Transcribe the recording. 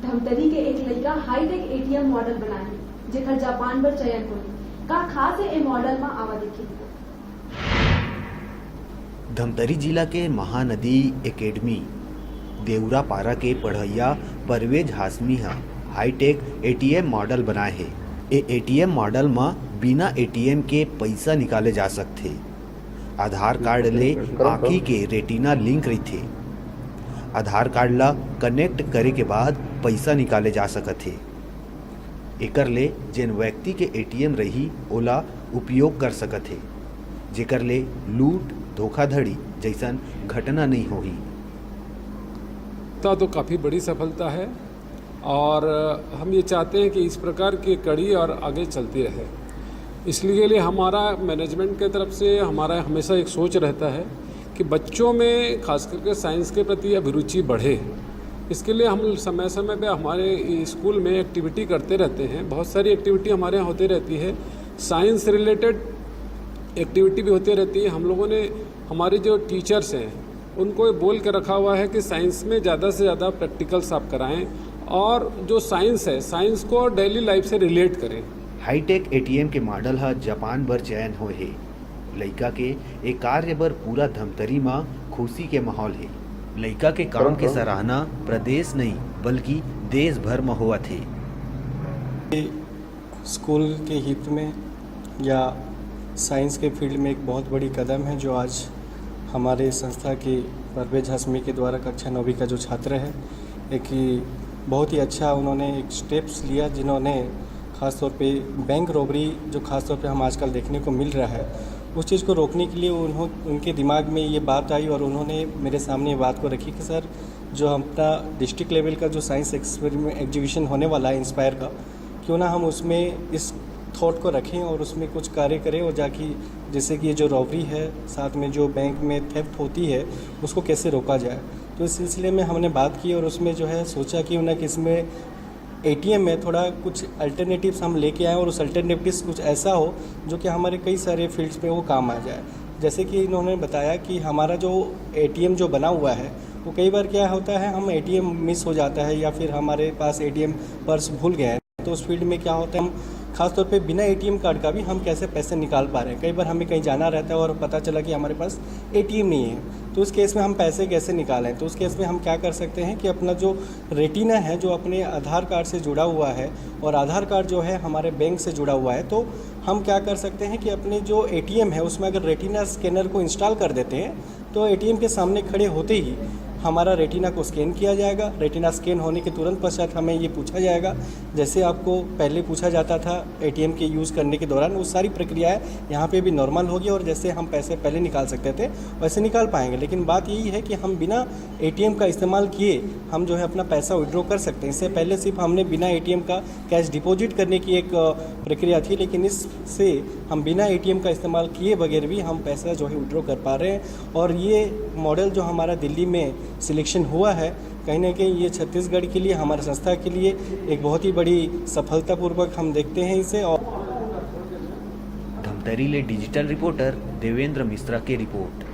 धमतरी के एक लड़का हाईटेक एटीएम मॉडल बनाए जेकर जापान पर चयन हुई का खास है ए मॉडल में आवा देखी। धमतरी जिला के महानदी एकेडमी देवरा पारा के पढ़ैया Parvez Hashmi hi tech ATM model बनाए है। एटीएम मॉडल में बिना एटीएम के पैसा निकाले जा सकते। आधार कार्ड ले आँखी के रेटिना लिंक रहते। आधार कार्ड ला कनेक्ट करे के बाद पैसा निकाले जा सकते। एकर ले जेन व्यक्ति के एटीएम रही ओला उपयोग कर सकते, जेकर ले लूट धोखाधड़ी जैसन घटना नहीं होगी। तो काफ़ी बड़ी सफलता है और हम ये चाहते हैं कि इस प्रकार की कड़ी और आगे चलती रहे। इसलिए लिए हमारा मैनेजमेंट की तरफ से हमारा हमेशा एक सोच रहता है कि बच्चों में खास करके साइंस के प्रति अभिरुचि बढ़े। इसके लिए हम समय समय पे हमारे स्कूल में एक्टिविटी करते रहते हैं। बहुत सारी एक्टिविटी हमारे यहाँ होती रहती है। साइंस रिलेटेड एक्टिविटी भी होती रहती है। हम लोगों ने हमारे जो टीचर्स हैं उनको बोल के रखा हुआ है कि साइंस में ज़्यादा से ज़्यादा प्रैक्टिकल्स आप कराएं और जो साइंस है साइंस को डेली लाइफ से रिलेट करें। हाईटेक एटीएम के मॉडल जापान बर चयन हो है। लड़का के एक कार्य बर पूरा धमतरी में खुशी के माहौल है। लड़का के काम के सराहना प्रदेश नहीं बल्कि देश भर में हुआ थे। स्कूल के हित में या साइंस के फील्ड में एक बहुत बड़ी कदम है जो आज हमारे संस्था के परवेज हाशमी के द्वारा कक्षा 9वीं का जो छात्र है एक बहुत ही अच्छा उन्होंने एक स्टेप्स लिया, जिन्होंने ख़ास तौर पे बैंक रॉबरी जो ख़ास तौर पे हम आजकल देखने को मिल रहा है उस चीज़ को रोकने के लिए उनके दिमाग में ये बात आई और उन्होंने मेरे सामने ये बात को रखी कि सर जो अपना डिस्ट्रिक्ट लेवल का जो साइंस एक्सपेरिमेंट एग्जीबिशन होने वाला है इंस्पायर का, क्यों ना हम उसमें इस थॉट को रखें और उसमें कुछ कार्य करें और जाके जैसे कि ये जो रॉबरी है साथ में जो बैंक में थेफ्ट होती है उसको कैसे रोका जाए। तो इस सिलसिले में हमने बात की और उसमें जो है सोचा कि उन्हें इसमें एटीएम में थोड़ा कुछ अल्टरनेटिव्स हम लेके आएँ और उस अल्टरनेटिव्स कुछ ऐसा हो जो कि हमारे कई सारे फील्ड्स में वो काम आ जाए। जैसे कि इन्होंने बताया कि हमारा जो एटीएम जो बना हुआ है वो कई बार क्या होता है हम एटीएम मिस हो जाता है या फिर हमारे पास एटीएम पर्स भूल गए हैं, तो उस फील्ड में क्या होता है हम खासतौर पे बिना एटीएम कार्ड का भी हम कैसे पैसे निकाल पा रहे हैं। कई बार हमें कहीं जाना रहता है और पता चला कि हमारे पास एटीएम नहीं है, तो उस केस में हम पैसे कैसे निकालें। तो उस केस में हम क्या कर सकते हैं कि अपना जो रेटिना है जो अपने आधार कार्ड से जुड़ा हुआ है और आधार कार्ड जो है हमारे बैंक से जुड़ा हुआ है, तो हम क्या कर सकते हैं कि अपने जो एटीएम है उसमें अगर रेटिना स्कैनर को इंस्टॉल कर देते हैं तो एटीएम के सामने खड़े होते ही हमारा रेटिना को स्कैन किया जाएगा। रेटिना स्कैन होने के तुरंत पश्चात हमें ये पूछा जाएगा जैसे आपको पहले पूछा जाता था एटीएम के यूज़ करने के दौरान, वो सारी प्रक्रियाएं यहाँ पे भी नॉर्मल होगी और जैसे हम पैसे पहले निकाल सकते थे वैसे निकाल पाएंगे। लेकिन बात यही है कि हम बिना एटीएम का इस्तेमाल किए हम जो है अपना पैसा विड्रॉ कर सकते हैं। इससे पहले सिर्फ हमने बिना एटीएम का कैश डिपॉजिट करने की एक प्रक्रिया थी, लेकिन इससे हम बिना एटीएम का इस्तेमाल किए बगैर भी हम पैसा जो है विड्रॉ कर पा रहे हैं। और ये मॉडल जो हमारा दिल्ली में सिलेक्शन हुआ है कहीं ना कहीं ये छत्तीसगढ़ के लिए हमारी संस्था के लिए एक बहुत ही बड़ी सफलतापूर्वक हम देखते हैं इसे। और धमतरी ले डिजिटल रिपोर्टर देवेंद्र मिश्रा की रिपोर्ट।